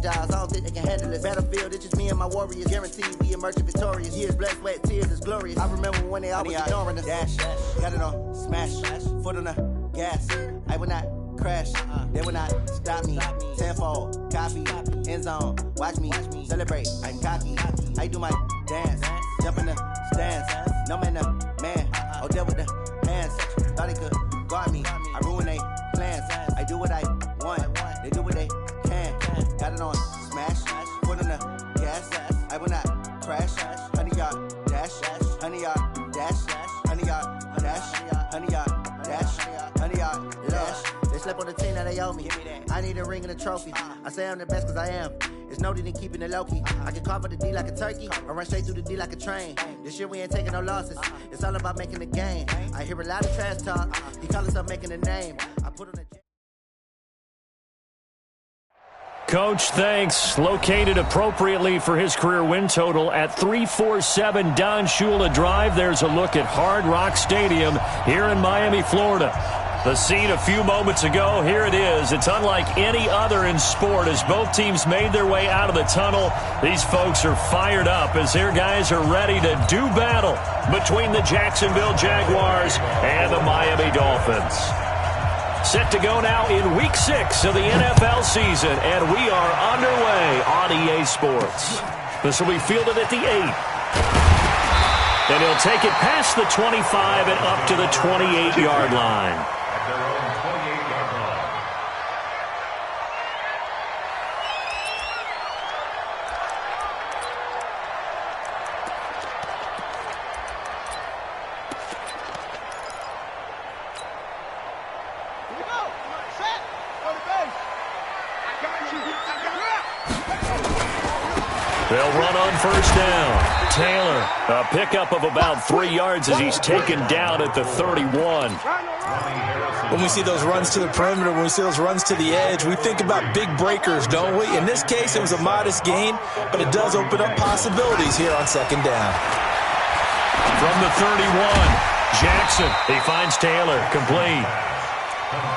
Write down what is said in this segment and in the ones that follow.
strategize. I don't think they can handle this. Battlefield, it's just me and my warriors. Guaranteed we emerge victorious. Years, blood, sweat, tears is glorious. I remember when they always ignoring us. Dash, got it on, smash, foot on the gas. I will not crash, they will not stop me. Tenfold, copy, end zone, watch me celebrate. I'm cocky, I do my dance, jump in the stands. No man, the man, oh deal with the hands. Thought they could guard me, I ruin they plans. I do what I want, they do what they can. Got it on, smash, foot on the gas. I will not crash, 100-yard dash, 100-yard dash, 100-yard dash, 100-yard dash, 100-yard dash. They slept on the team that they owe me. I need a ring and a trophy. I say I'm the best cause I am. It's noted in keeping it low-key. I can carve up the D like a turkey or run straight through the D like a train. This year we ain't taking no losses. It's all about making the game. I hear a lot of trash talk. He call us up making a name. I put on a... Coach, thanks. Located appropriately for his career win total at 347 Don Shula Drive. There's a look at Hard Rock Stadium here in Miami, Florida. The scene a few moments ago, here it is. It's unlike any other in sport as both teams made their way out of the tunnel. These folks are fired up as their guys are ready to do battle between the Jacksonville Jaguars and the Miami Dolphins. Set to go now in Week 6 of the NFL season, and we are underway on EA Sports. This will be fielded at the 8. And he'll take it past the 25 and up to the 28-yard line. They'll run on first down. Taylor, a pickup of about 3 yards as he's taken down at the 31. When we see those runs to the perimeter, when we see those runs to the edge, we think about big breakers, don't we? In this case, it was a modest gain, but it does open up possibilities here on second down. From the 31, Jackson, he finds Taylor, complete.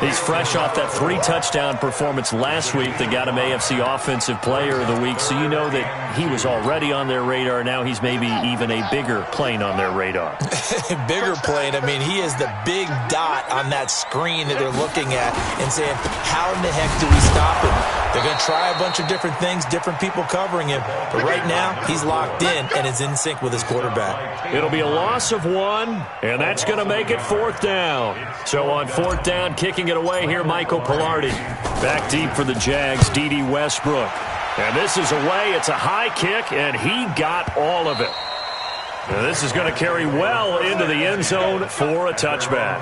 He's fresh off that 3-touchdown performance last week that got him AFC Offensive Player of the Week, so you know that he was already on their radar. Now he's maybe even a bigger plane on their radar. Bigger plane. I mean, he is the big dot on that screen that they're looking at and saying, how in the heck do we stop him? They're going to try a bunch of different things, different people covering him, but right now he's locked in and is in sync with his quarterback. It'll be a loss of 1, and that's going to make it 4th down. So on 4th down, kicking it away here, Michael Pilardi. Back deep for the Jags, D.D. Westbrook. And this is away. It's a high kick, and he got all of it. Now this is going to carry well into the end zone for a touchback.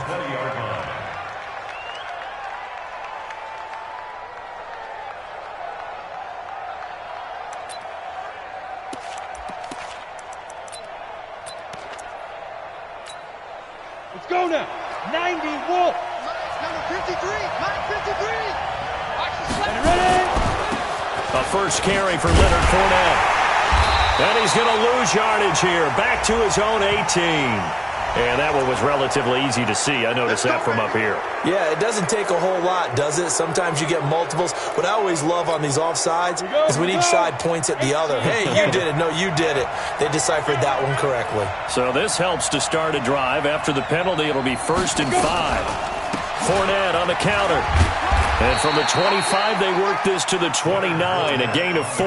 Let's go now. 90 Wolf. Number 53. Watch the slap. Ready? A first carry for Leonard Fournette. And he's going to lose yardage here. Back to his own 18. And that one was relatively easy to see. I noticed that from up here. Yeah, it doesn't take a whole lot, does it? Sometimes you get multiples. What I always love on these offsides is when each side points at the other. Hey, you did it. No, you did it. They deciphered that one correctly. So this helps to start a drive. After the penalty, it'll be 1st and 5. Fournette on the counter. And from the 25, they work this to the 29, a gain of 4.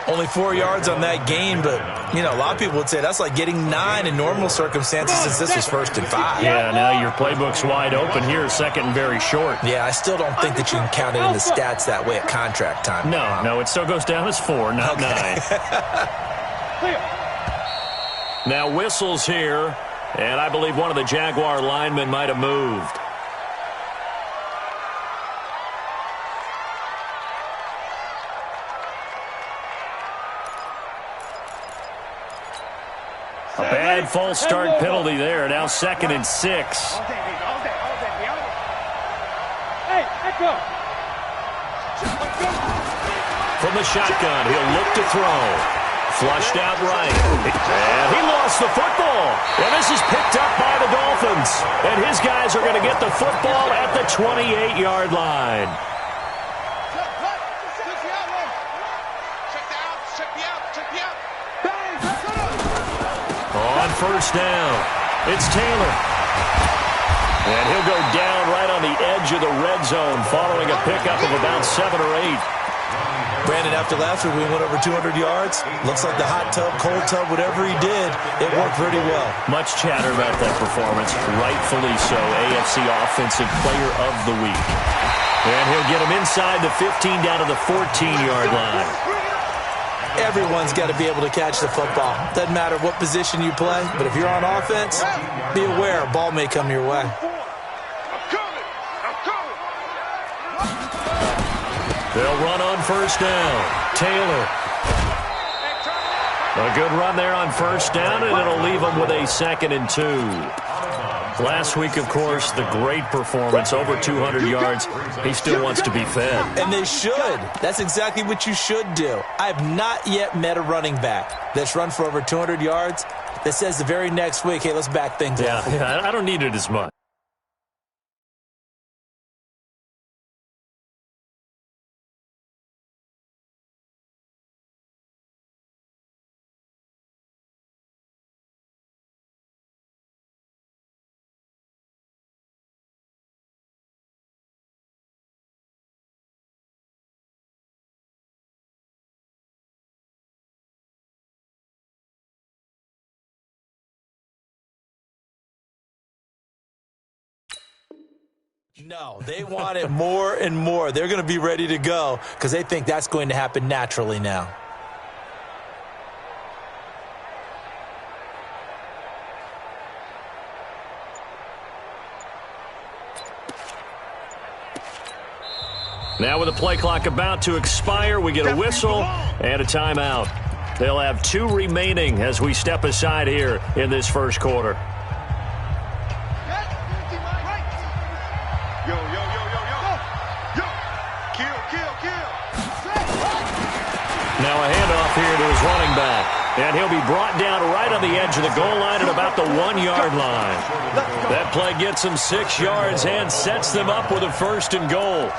Only 4 yards on that gain, but, you know, a lot of people would say that's like getting 9 in normal circumstances since this was 1st and 5. Yeah, now your playbook's wide open here, 2nd and very short. Yeah, I still don't think that you can count it in the stats that way at contract time. No, it still goes down as 4, not 9. Now whistles here, and I believe one of the Jaguar linemen might have moved. A bad false start penalty there. Now 2nd and 6. Hey, let go. From the shotgun, he'll look to throw. Flushed out right. And he lost the football. And this is picked up by the Dolphins. And his guys are going to get the football at the 28-yard line. On first down, it's Taylor. And he'll go down right on the edge of the red zone following a pickup of about 7 or 8. Brandon, after last week, we went over 200 yards. Looks like the hot tub, cold tub, whatever he did, it worked pretty well. Much chatter about that performance. Rightfully so. AFC Offensive Player of the Week. And he'll get him inside the 15 down to the 14-yard line. Everyone's got to be able to catch the football. Doesn't matter what position you play, but if you're on offense, be aware a ball may come your way. They'll run on first down. Taylor. A good run there on first down, and it'll leave them with a 2nd and 2. Last week, of course, the great performance, over 200 yards. He still wants to be fed. And they should. That's exactly what you should do. I have not yet met a running back that's run for over 200 yards that says the very next week, hey, let's back things up. Yeah, I don't need it as much. No, they want it more and more. They're going to be ready to go because they think that's going to happen naturally now. Now with the play clock about to expire, we get a whistle and a timeout. They'll have 2 remaining as we step aside here in this first quarter. Now a handoff here to his running back. And he'll be brought down right on the edge of the goal line at about the 1-yard line. That play gets him 6 yards and sets them up with a 1st and goal.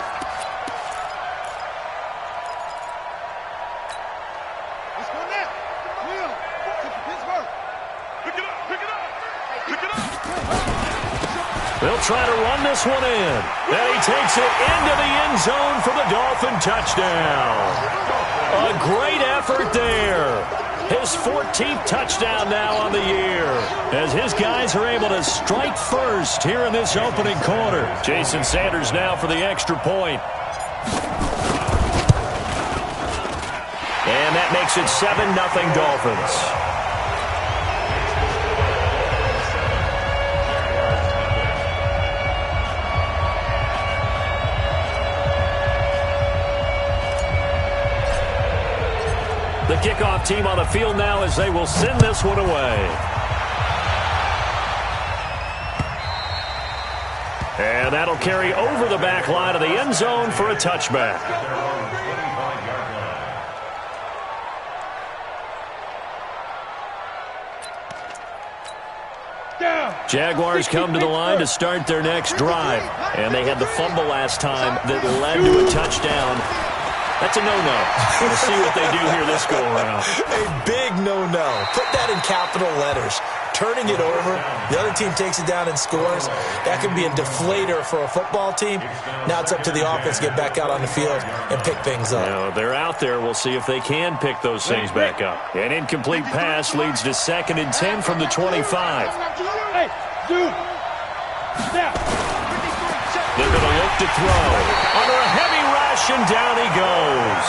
They'll try to run this one in. And he takes it into the end zone for the Dolphin touchdown. A great effort there. His 14th touchdown now on the year, as his guys are able to strike first here in this opening quarter. Jason Sanders now for the extra point. And that makes it 7-0 Dolphins. The kickoff team on the field now as they will send this one away. And that'll carry over the back line of the end zone for a touchback. Jaguars come to the line to start their next drive. And they had the fumble last time that led to a touchdown. That's a no-no. We'll see what they do here this go-around. A big no-no. Put that in capital letters. Turning it over, the other team takes it down and scores. That can be a deflator for a football team. Now it's up to the offense to get back out on the field and pick things up. Now, they're out there. We'll see if they can pick those things back up. An incomplete pass leads to 2nd and 10 from the 25. Hey, dude. Snap. They're going to look to throw. Under a heavy rush, and down he goes.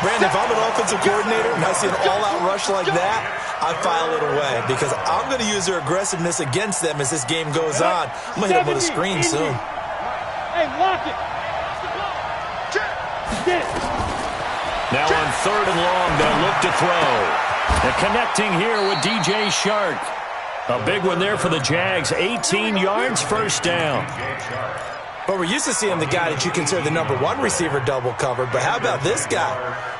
Brandon, if I'm an offensive coordinator and I see an all-out rush like that, I file it away because I'm going to use their aggressiveness against them as this game goes on. I'm going to hit them with a screen soon. Hey, lock it. Get it. Now on 3rd and long, they'll look to throw. They're connecting here with DJ Shark. A big one there for the Jags. 18 yards, 1st down. But we're used to seeing the guy that you consider the #1 receiver double covered. But how about this guy?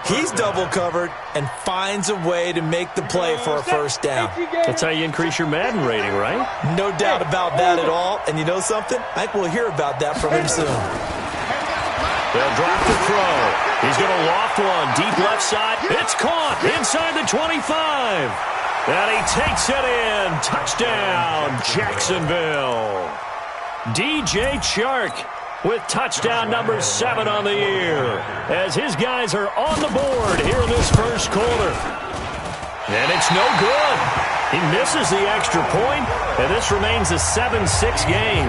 He's double covered and finds a way to make the play for a 1st down. That's how you increase your Madden rating, right? No doubt about that at all. And you know something? I think we'll hear about that from him soon. They'll drop the throw. He's going to loft one. Deep left side. It's caught inside the 25. And he takes it in. Touchdown, Jacksonville. DJ Chark with touchdown number 7 on the year, as his guys are on the board here in this first quarter. And it's no good. He misses the extra point, and this remains a 7-6 game.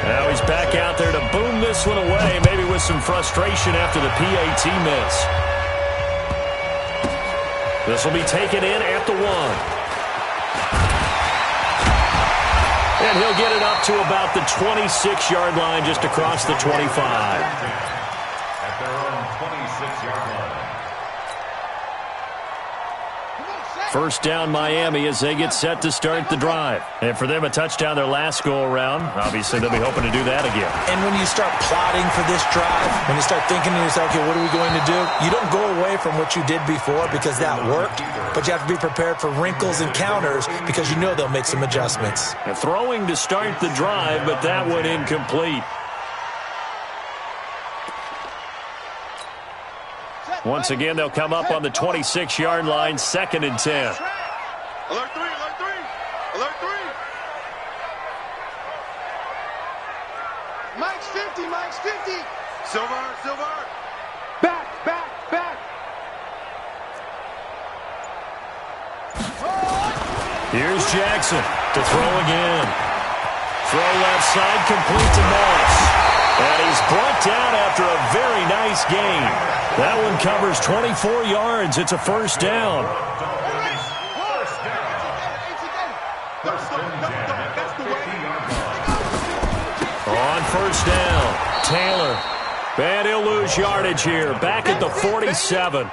Now he's back out there to boom this one away, maybe with some frustration after the PAT miss. This will be taken in at the 1. And he'll get it up to about the 26-yard line, just across the 25. At their own 26-yard line. First down, Miami, as they get set to start the drive. And for them, a touchdown their last go-around. Obviously, they'll be hoping to do that again. And when you start plotting for this drive, when you start thinking to yourself, okay, what are we going to do? You don't go away from what you did before because that worked, but you have to be prepared for wrinkles and counters because you know they'll make some adjustments. And throwing to start the drive, but that one incomplete. Once again, they'll come up on the 26-yard line, 2nd and 10. Alert 3, alert 3, alert 3. Mike's 50, Mike's 50. Silver, silver. Back, back, back. Here's Jackson to throw again. Throw left side, complete to Moss. And he's brought down after a very nice gain. That one covers 24 yards. It's a first down. On first down, Taylor. And he'll lose yardage here. Back at the 47.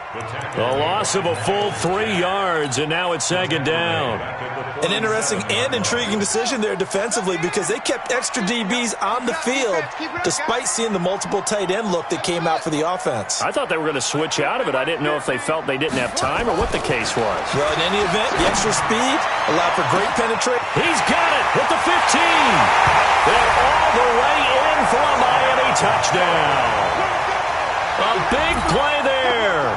The loss of a full 3 yards, and now it's 2nd down. An interesting and intriguing decision there defensively because they kept extra DBs on the field despite seeing the multiple tight end look that came out for the offense. I thought they were going to switch out of it. I didn't know if they felt they didn't have time or what the case was. Well, in any event, the extra speed allowed for great penetration. He's got it at the 15. And all the way in for a Miami touchdown. A big play there.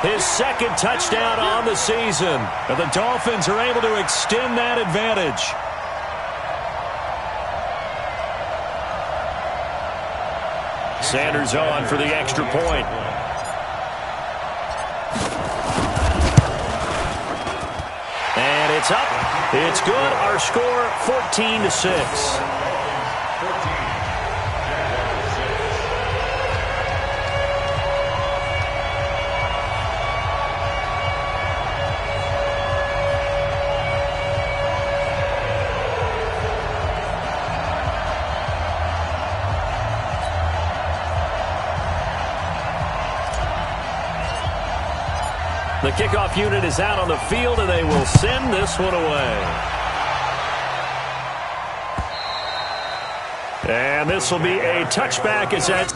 His 2nd touchdown on the season. And the Dolphins are able to extend that advantage. Sanders on for the extra point. And it's up. It's good. Our score, 14-6. The kickoff unit is out on the field, and they will send this one away. And this will be a touchback as that.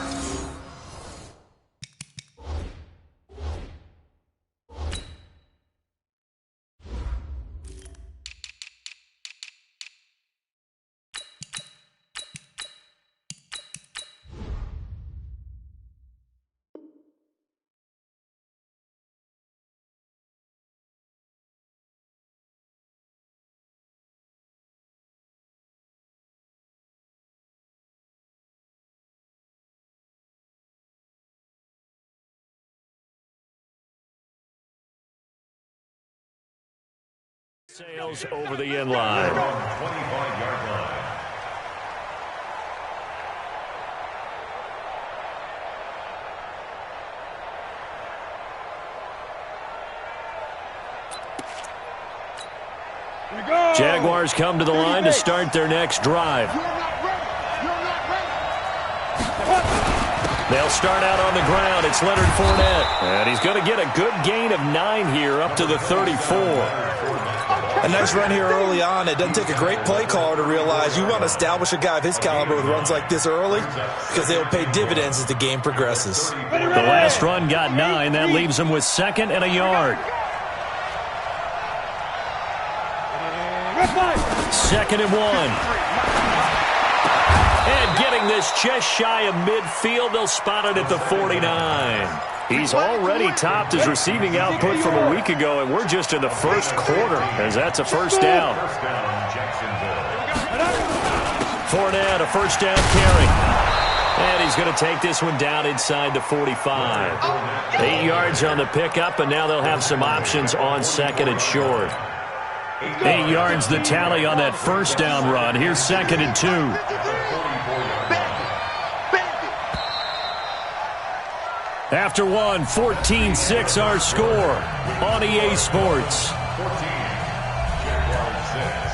Sails over the end line. 25-yard line. Jaguars come to the line to start their next drive. They'll start out on the ground. It's Leonard Fournette. And he's going to get a good gain of 9 here up to the 34. A nice run here early on. It doesn't take a great play caller to realize you want to establish a guy of his caliber with runs like this early because they will pay dividends as the game progresses. The last run got 9. That leaves him with 2nd and a yard. 2nd and 1. And getting this just shy of midfield, they'll spot it at the 49. He's already topped his receiving output from a week ago, and we're just in the first quarter, as that's a first down. Fournette, a first down carry. And he's going to take this one down inside the 45. 8 yards on the pickup, and now they'll have some options on second and short. 8 yards the tally on that first down run. Here's second and 2. After one, 14-6 our score on EA Sports. 14, Jaguars 6.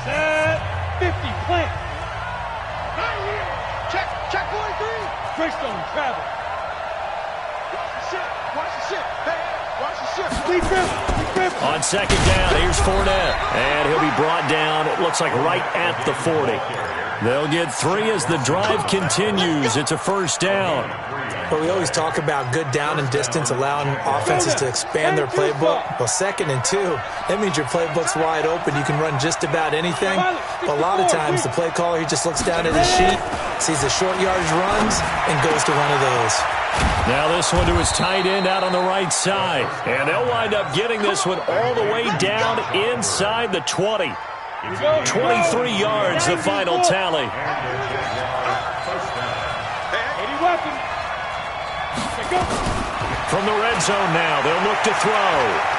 Set 50, plant. Right here. Check 43. Greystone, travel. Watch the ship. Watch the ship. Hey, watch the ship. Lead grip. On second down, here's Fournette. And he'll be brought down, it looks like right at the 40. They'll get 3 as the drive continues. It's a first down. Well, we always talk about good down and distance, allowing offenses to expand their playbook. Well, second and 2, that means your playbook's wide open. You can run just about anything. But a lot of times, the play caller, he just looks down at his sheet, sees the short yardage runs, and goes to one of those. Now this one to his tight end out on the right side. And they'll wind up getting this one all the way down inside the 20. 23 yards, the final tally. 80 weapons. From the red zone now, they'll look to throw.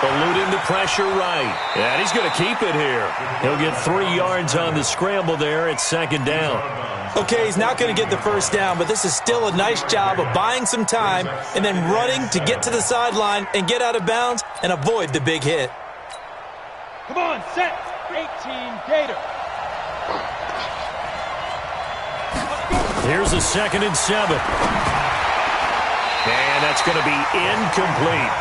Eluding the pressure right. And he's going to keep it here. He'll get 3 yards on the scramble there at second down. Okay, he's not going to get the first down, but this is still a nice job of buying some time and then running to get to the sideline and get out of bounds and avoid the big hit. Come on, set. 18, Gator. Here's a second and 7. And that's going to be incomplete.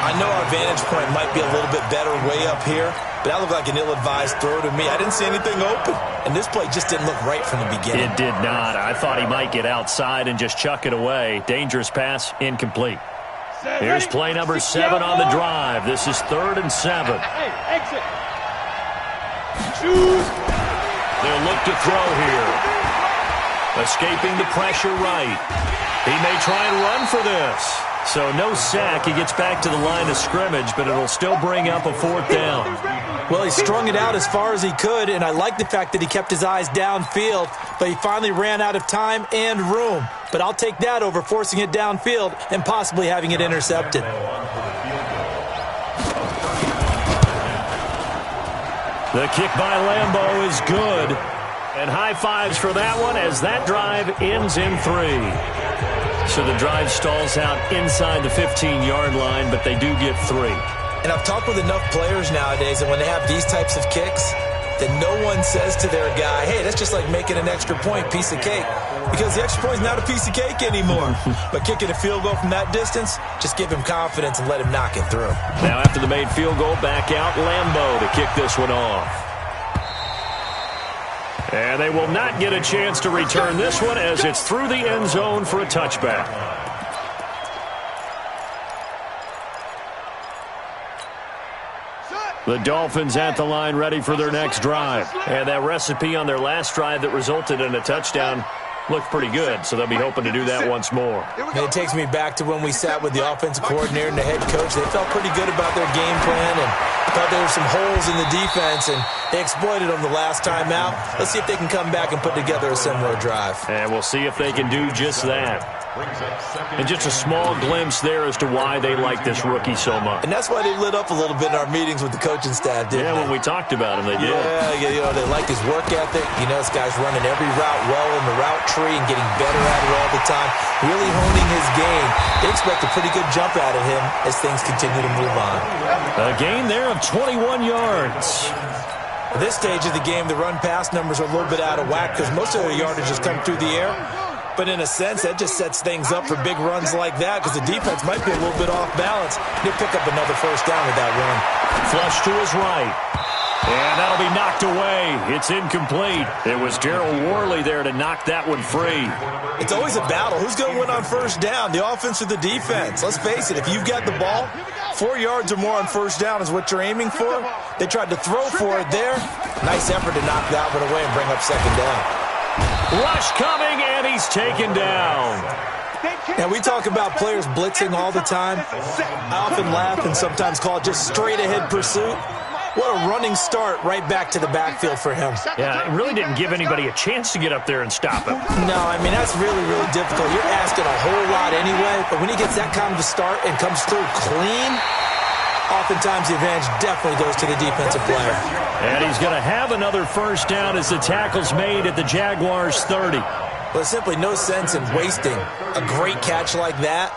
I know our vantage point might be a little bit better way up here, but that looked like an ill-advised throw to me. I didn't see anything open, and this play just didn't look right from the beginning. It did not. I thought he might get outside and just chuck it away. Dangerous pass, incomplete. Here's play number 7 on the drive. This is 3rd and 7. Hey, exit. Choose. They'll look to throw here. Escaping the pressure right. He may try and run for this. So no sack. He gets back to the line of scrimmage, but it'll still bring up a 4th down. Well, he strung it out as far as he could, and I like the fact that he kept his eyes downfield, but he finally ran out of time and room. But I'll take that over forcing it downfield and possibly having it intercepted. The kick by Lambeau is good. And high fives for that one as that drive ends in 3. So the drive stalls out inside the 15-yard line, but they do get 3. And I've talked with enough players nowadays that when they have these types of kicks, that no one says to their guy, hey, that's just like making an extra point, piece of cake. Because the extra point is not a piece of cake anymore. But kicking a field goal from that distance, just give him confidence and let him knock it through. Now after the made field goal, back out Lambeau to kick this one off. And they will not get a chance to return this one as it's through the end zone for a touchback. The Dolphins at the line ready for their next drive. And that recipe on their last drive that resulted in a touchdown looked pretty good, so they'll be hoping to do that once more. It takes me back to when we sat with the offensive coordinator and the head coach. They felt pretty good about their game plan and thought there were some holes in the defense, and they exploited them the last time out. Let's see if they can come back and put together a similar drive. And we'll see if they can do just that. And just a small glimpse there as to why they like this rookie so much. And that's why they lit up a little bit in our meetings with the coaching staff, didn't they? Yeah, when we talked about him, they did. Yeah, you know, they like his work ethic. You know, this guy's running every route well in the route tree and getting better at it all the time, really honing his game. They expect a pretty good jump out of him as things continue to move on. A gain there of 21 yards. At this stage of the game, the run-pass numbers are a little bit out of whack because most of their yardage has come through the air. But in a sense, that just sets things up for big runs like that because the defense might be a little bit off balance. They'll pick up another first down with that run. Flush to his right. And that'll be knocked away. It's incomplete. It was Darryl Worley there to knock that one free. It's always a battle. Who's going to win on first down, the offense or the defense? Let's face it, if you've got the ball, 4 yards or more on first down is what you're aiming for. They tried to throw for it there. Nice effort to knock that one away and bring up second down. Rush coming, and he's taken down. Now, we talk about players blitzing all the time. I often laugh and sometimes call it just straight-ahead pursuit. What a running start right back to the backfield for him. Yeah, it really didn't give anybody a chance to get up there and stop him. No, I mean, that's really, really difficult. You're asking a whole lot anyway, but when he gets that kind of a start and comes through clean, oftentimes the advantage definitely goes to the defensive player. And he's going to have another first down as the tackle's made at the Jaguars' 30. Well, there's simply no sense in wasting a great catch like that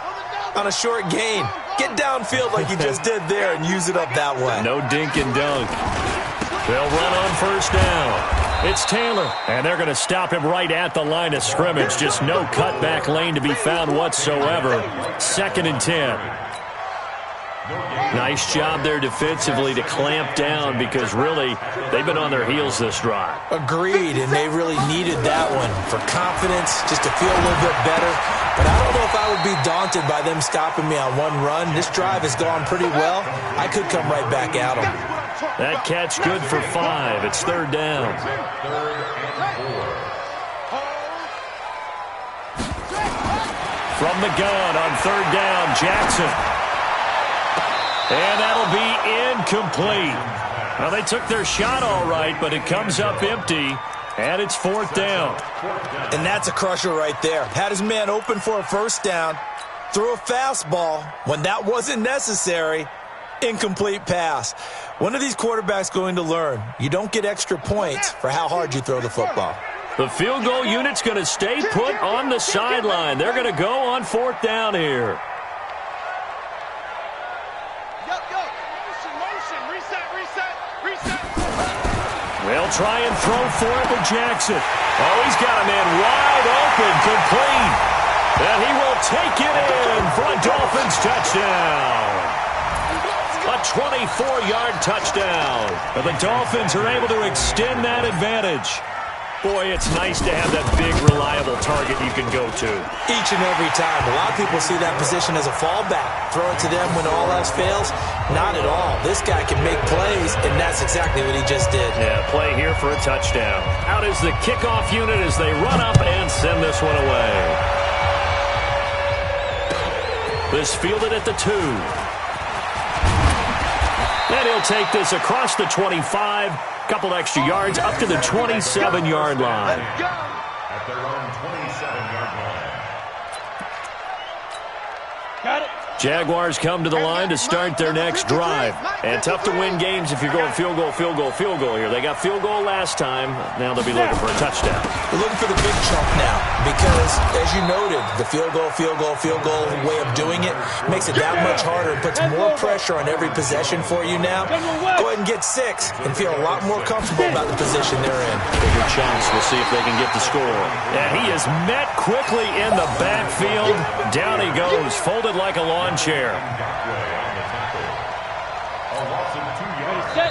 on a short gain. Get downfield like you just did there and use it up that way. No dink and dunk. They'll run on first down. It's Taylor, and they're going to stop him right at the line of scrimmage. Just no cutback lane to be found whatsoever. 2nd and 10. Nice job there defensively to clamp down because really they've been on their heels this drive. Agreed, and they really needed that one for confidence, just to feel a little bit better. But I don't know if I would be daunted by them stopping me on one run. This drive has gone pretty well. I could come right back at them. That catch good for 5. It's 3rd down. From the gun on 3rd down, Jackson. And that'll be incomplete. Well, they took their shot all right, but it comes up empty, and it's 4th down. And that's a crusher right there. Had his man open for a first down, threw a fastball when that wasn't necessary, incomplete pass. When are these quarterbacks going to learn? You don't get extra points for how hard you throw the football. The field goal unit's going to stay put on the sideline. They're going to go on 4th down here. They'll try and throw for it with Jackson. Oh, he's got a man wide open, complete. And he will take it in for a Dolphins touchdown. A 24-yard touchdown. And the Dolphins are able to extend that advantage. Boy, it's nice to have that big, reliable target you can go to. Each and every time. A lot of people see that position as a fallback. Throw it to them when all else fails. Not at all. This guy can make plays, and that's exactly what he just did. Yeah, play here for a touchdown. Out is the kickoff unit as they run up and send this one away. This fielded at the 2. And he'll take this across the 25. Couple extra yards up to the 27-yard line. At their own 27-yard line. Got it. Jaguars come to the line to start their next drive. And tough to win games if you're going field goal, field goal, field goal here. They got field goal last time. Now they'll be looking for a touchdown. They're looking for the big chunk now because, as you noted, the field goal way of doing it makes it that much harder and puts more pressure on every possession for you now. Go ahead and get 6 and feel a lot more comfortable about the position they're in. Bigger chunks. We'll see if they can get the score. And he is met quickly in the backfield. Down he goes, folded like a lawn chair.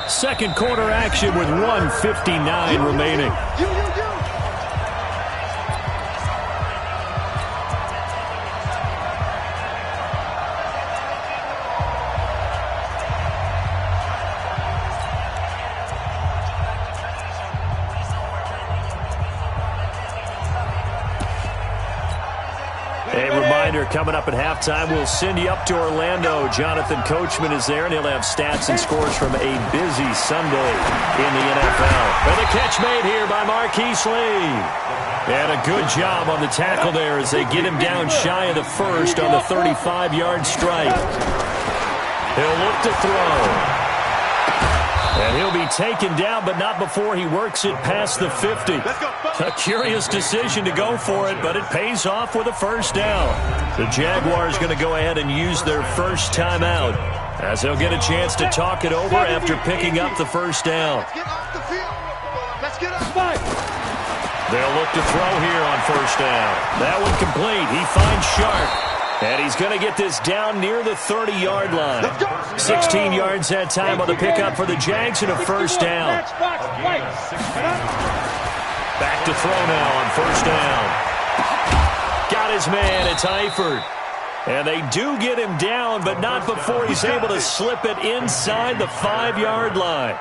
Second quarter action with 1:59 remaining. A reminder, coming up at halftime, we'll send you up to Orlando. Jonathan Coachman is there, and he'll have stats and scores from a busy Sunday in the NFL. And the catch made here by Marquise Lee. And a good job on the tackle there as they get him down shy of the first on the 35-yard strike. He'll look to throw. And he'll be taken down, but not before he works it past the 50. A curious decision to go for it, but it pays off with a first down. The Jaguars going to go ahead and use their first timeout as they'll get a chance to talk it over after picking up the first down. They'll look to throw here on first down. That one complete. He finds Sharp. And he's going to get this down near the 30-yard line. 16 yards that time on the pickup for the Jags and a first down. Back to throw now on first down. Got his man. It's Eifert. And they do get him down, but not before he's able to slip it inside the 5-yard line.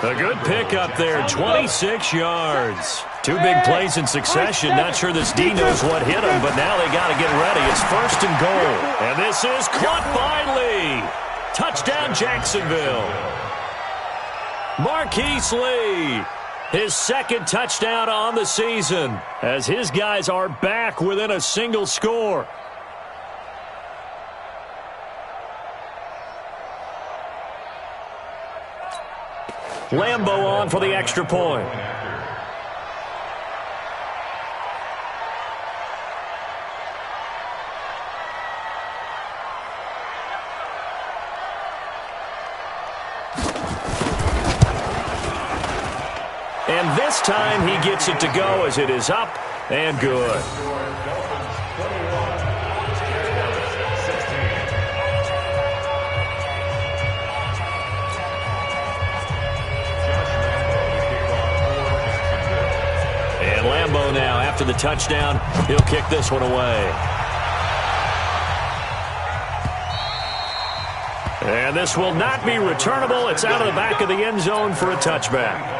A good pickup there, 26 yards. Two big plays in succession. Not sure this D knows what hit him, but now they got to get ready. It's first and goal. And this is caught by Lee. Touchdown, Jacksonville. Marquise Lee, his second touchdown on the season, as his guys are back within a single score. Lambo on for the extra point. And this time he gets it to go as it is up and good. Lambo now, after the touchdown, he'll kick this one away. And this will not be returnable. It's out of the back of the end zone for a touchback.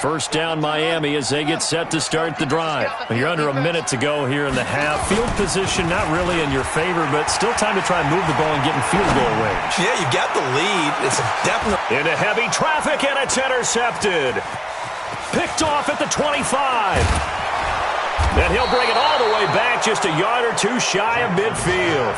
First down, Miami, as they get set to start the drive. You're under a minute to go here in the half. Field position not really in your favor, but still time to try and move the ball and get in field goal range. Yeah, you got the lead. It's definitely into heavy traffic, and it's intercepted. Picked off at the 25. Then he'll bring it all the way back, just a yard or two shy of midfield.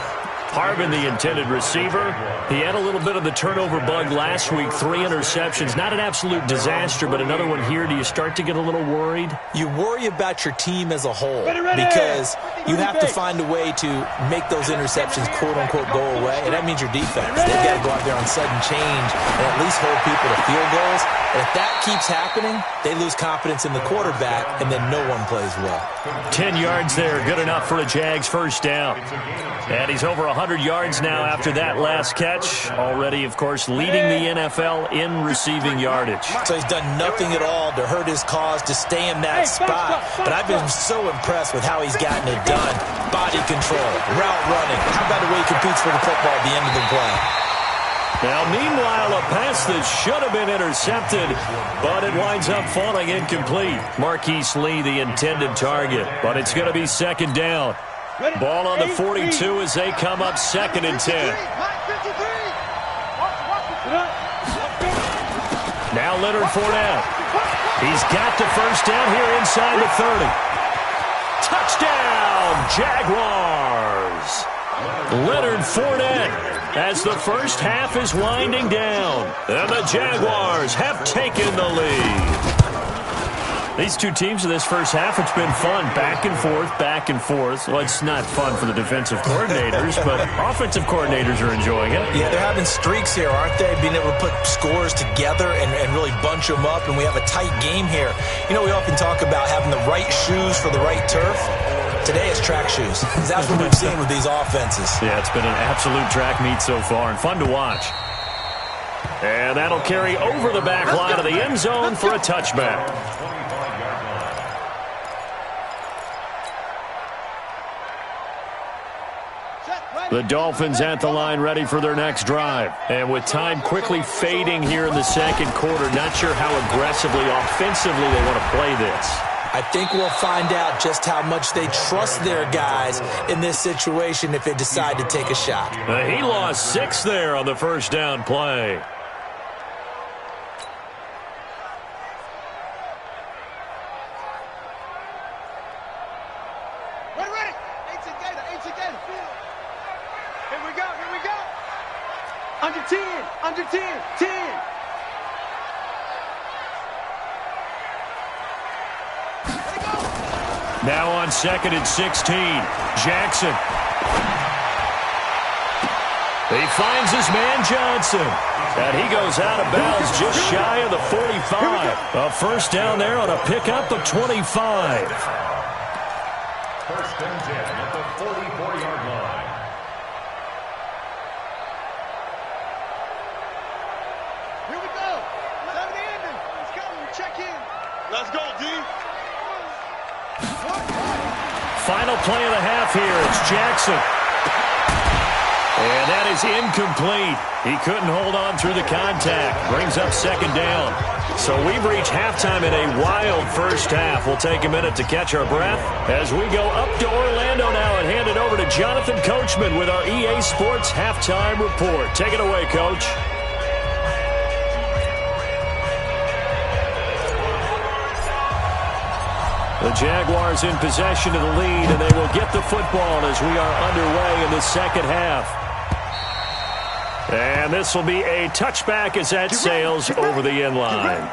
Harbin, the intended receiver. He had a little bit of the turnover bug last week. 3 interceptions. Not an absolute disaster, but another one here. Do you start to get a little worried? You worry about your team as a whole because you have to find a way to make those interceptions, quote-unquote, go away, and that means your defense. They've got to go out there on sudden change and at least hold people to field goals. And if that keeps happening, they lose confidence in the quarterback, and then no one plays well. 10 yards there, good enough for a Jags first down. And he's over 100 yards now after that last catch. Already, of course, leading the NFL in receiving yardage. So he's done nothing at all to hurt his cause, to stay in that spot. But I've been so impressed with how he's gotten it done. Body control, route running. How about the way he competes for the football at the end of the play? Now, meanwhile, a pass that should have been intercepted, but it winds up falling incomplete. Marquise Lee, the intended target, but it's going to be second down. Ball on the 42 as they come up second and 10. Now Leonard Fournette. He's got the first down here inside the 30. Touchdown, Jaguars! Leonard Fournette as the first half is winding down. And the Jaguars have taken the lead. These two teams in this first half, it's been fun. Back and forth, back and forth. Well, it's not fun for the defensive coordinators, but offensive coordinators are enjoying it. Yeah, they're having streaks here, aren't they? Being able to put scores together and really bunch them up, and we have a tight game here. You know, we often talk about having the right shoes for the right turf. Today it's track shoes. That's what we've seen with these offenses. Yeah, it's been an absolute track meet so far and fun to watch. And that'll carry over the back line of the end zone for a touchback. The Dolphins at the line ready for their next drive. And with time quickly fading here in the second quarter, not sure how aggressively, offensively they want to play this. I think we'll find out just how much they trust their guys in this situation if they decide to take a shot. He lost 6 there on the first down play. Under 10, under 10, 10. Now on second and 16, Jackson. He finds his man Johnson. And he goes out of bounds just shy of the 45. A first down there on a pickup of 25. First and 10 at the 44-yard line. Here we go. Seven ending. Let's go. Check in. Let's go, D. Final play of the half here. It's Jackson. And that is incomplete. He couldn't hold on through the contact. Brings up second down. So we've reached halftime in a wild first half. We'll take a minute to catch our breath as we go up to Orlando now and hand it over to Jonathan Coachman with our EA Sports Halftime Report. Take it away, Coach. The Jaguars in possession of the lead, and they will get the football as we are underway in the second half. And this will be a touchback as that sails over the end line.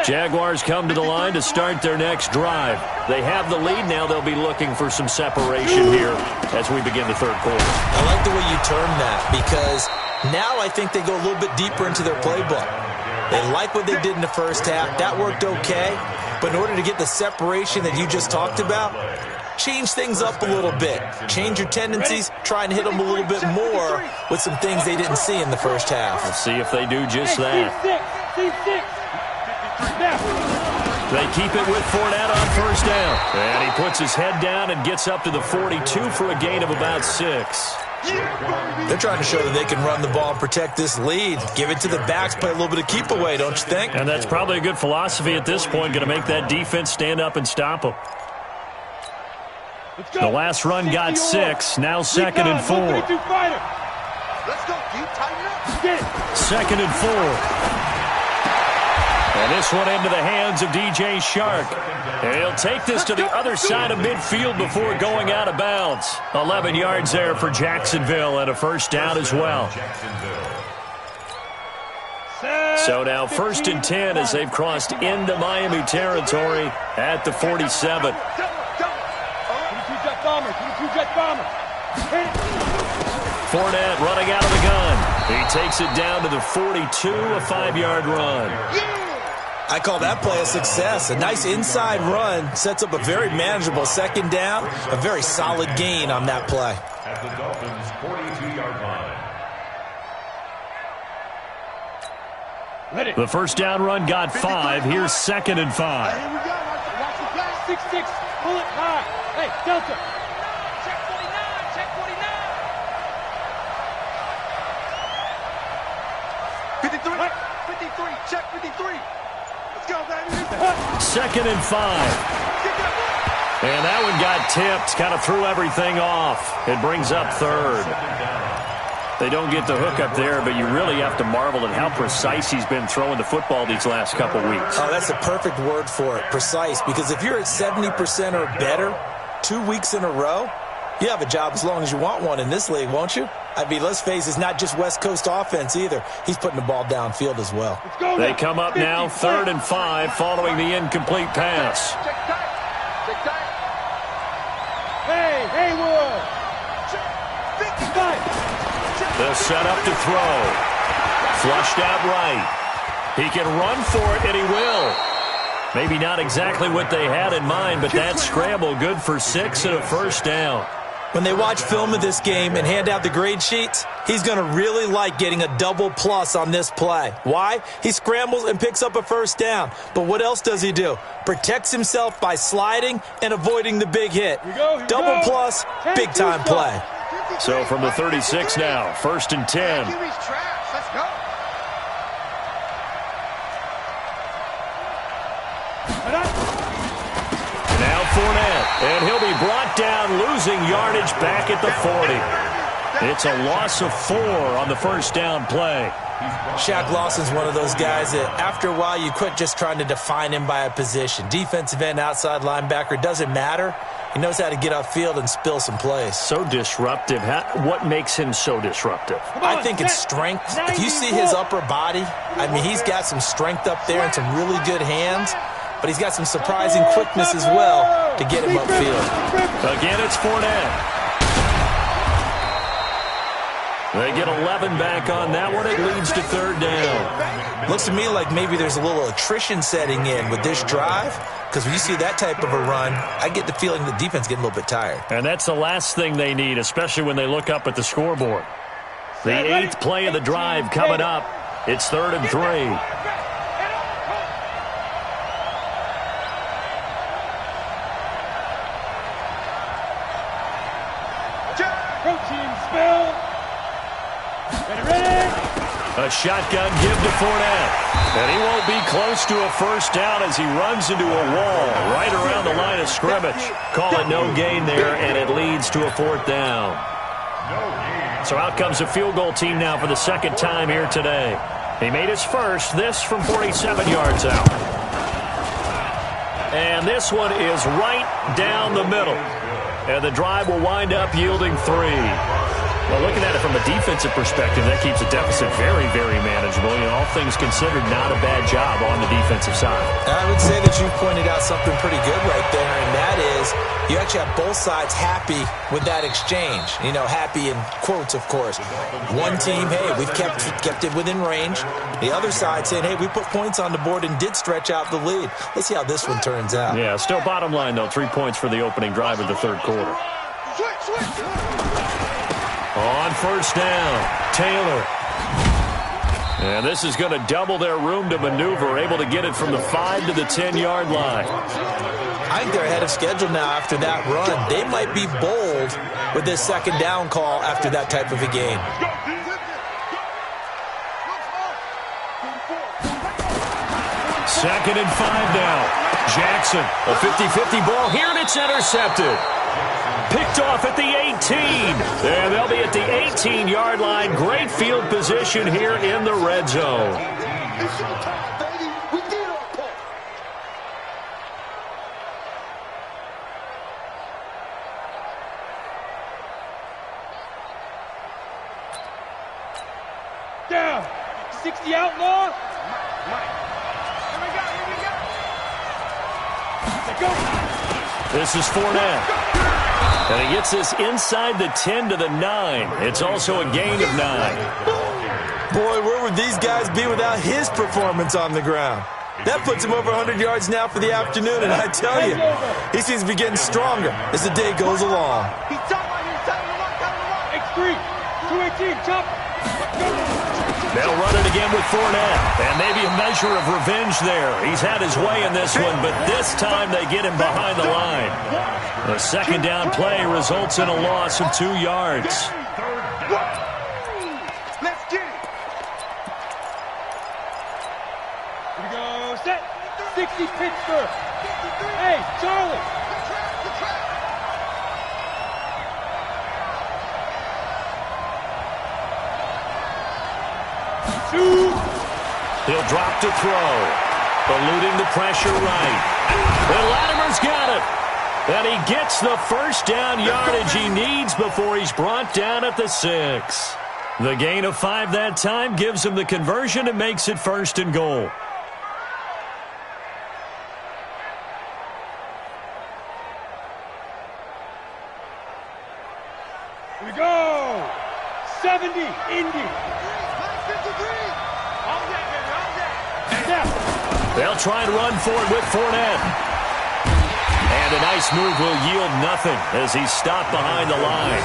Jaguars come to the line to start their next drive. They have the lead now. They'll be looking for some separation here as we begin the third quarter. I like the way you termed that because now I think they go a little bit deeper into their playbook. They like what they did in the first half. That worked okay. But in order to get the separation that you just talked about, change things up a little bit. Change your tendencies. Try and hit them a little bit more with some things they didn't see in the first half. We'll see if they do just that. They keep it with Fournette on first down. And he puts his head down and gets up to the 42 for a gain of about 6. They're trying to show that they can run the ball and protect this lead. Give it to the backs, play a little bit of keep away, don't you think? And that's probably a good philosophy at this point, going to make that defense stand up and stop them. The last run got 6, now second and 4. Let's go, deep, tighten up. Second and 4. And this one into the hands of DJ Shark. And he'll take this to the other side of midfield before going out of bounds. 11 yards there for Jacksonville and a first down as well. So now first and 10 as they've crossed into Miami territory at the 47. Fournette running out of the gun. He takes it down to the 42, a 5-yard run. I call that play a success. A nice inside run sets up a very manageable second down. A very solid gain on that play. At the Dolphins' 42-yard line. The first down run got 5. Here's second and 5. Here we go. Watch the guy. 6-6. Pull it high. Hey, Delta. Check 49. Check 49. 53. 53. Check 53. Let's go, baby. Second and 5. And that one got tipped. Kind of threw everything off. It brings up third. They don't get the hook up there, but you really have to marvel at how precise he's been throwing the football these last couple weeks. Oh, that's the perfect word for it, precise. Because if you're at 70% or better 2 weeks in a row, you have a job as long as you want one in this league, won't you? I mean, let's face it, it's not just West Coast offense either. He's putting the ball downfield as well. They come up now, 3rd and 5, following the incomplete pass. Check tight. Check tight. Hey, Haywood. 55. The setup to throw. Flushed out right. He can run for it, and he will. Maybe not exactly what they had in mind, but that scramble good for 6 and a first down. When they watch film of this game and hand out the grade sheets, he's going to really like getting a double plus on this play. Why? He scrambles and picks up a first down. But what else does he do? Protects himself by sliding and avoiding the big hit. Double plus, big-time play. So from the 36 now, 1st and 10. Let's go. Now Fournette, and he'll be brought down, losing yardage back at the 40. It's a loss of 4 on the first down play. Shaq Lawson's one of those guys that after a while you quit just trying to define him by a position. Defensive end, outside linebacker, doesn't matter. He knows how to get upfield and spill some plays. So disruptive. What makes him so disruptive? I think it's strength. If you see his upper body, I mean, he's got some strength up there and some really good hands. but he's got some surprising quickness as well to get him upfield. Again, it's Fournette. They get 11 back on that one. It leads to third down. Looks to me like maybe there's a little attrition setting in with this drive, because when you see that type of a run, I get the feeling the defense getting a little bit tired. And that's the last thing they need, especially when they look up at the scoreboard. The 8th play of the drive coming up. It's 3rd and 3. Protein spill. A shotgun give to Fournette. And he won't be close to a first down as he runs into a wall right around the line of scrimmage. Call it no gain there, and it leads to a 4th down. So out comes a field goal team now for the second time here today. He made his first, this from 47 yards out. And this one is right down the middle. And the drive will wind up yielding 3. Well, looking at it from a defensive perspective, that keeps the deficit very, very manageable. You know, all things considered, not a bad job on the defensive side. I would say that you pointed out something pretty good right there, and that is you actually have both sides happy with that exchange. You know, happy in quotes, of course. One team, hey, we've kept it within range. The other side saying, hey, we put points on the board and did stretch out the lead. Let's see how this one turns out. Yeah, still bottom line, though, 3 points for the opening drive of the third quarter. On first down, Taylor. And this is going to double their room to maneuver, able to get it from the 5 to the 10-yard line. I think they're ahead of schedule now after that run. They might be bold with this second down call after that type of a game. Second and 5 now. Jackson, a 50-50 ball here, and it's intercepted. Picked off at the 18. And they'll be at the 18-yard line. Great field position here in the red zone. Down. 60 outlaw. This is Fournette. And he gets this inside the 10 to the 9. It's also a gain of 9. Boy, where would these guys be without his performance on the ground? That puts him over 100 yards now for the afternoon, and I tell you, he seems to be getting stronger as the day goes along. X3, 218, chop. They'll run it again with Fournette, and maybe a measure of revenge there. He's had his way in this one, but this time they get him behind the line. The second down play results in a loss of 2 yards. Let's get it. Here we go, set. 60 Pittsburgh. Hey, Charlie. He'll drop to throw. Eluding the pressure right. And Latimer's got it. And he gets the first down yardage he needs before he's brought down at the 6. The gain of 5 that time gives him the conversion and makes it 1st and goal. Here we go. 70, Indy. They'll try and run for it with Fournette. And a nice move will yield nothing as he's stopped behind the line.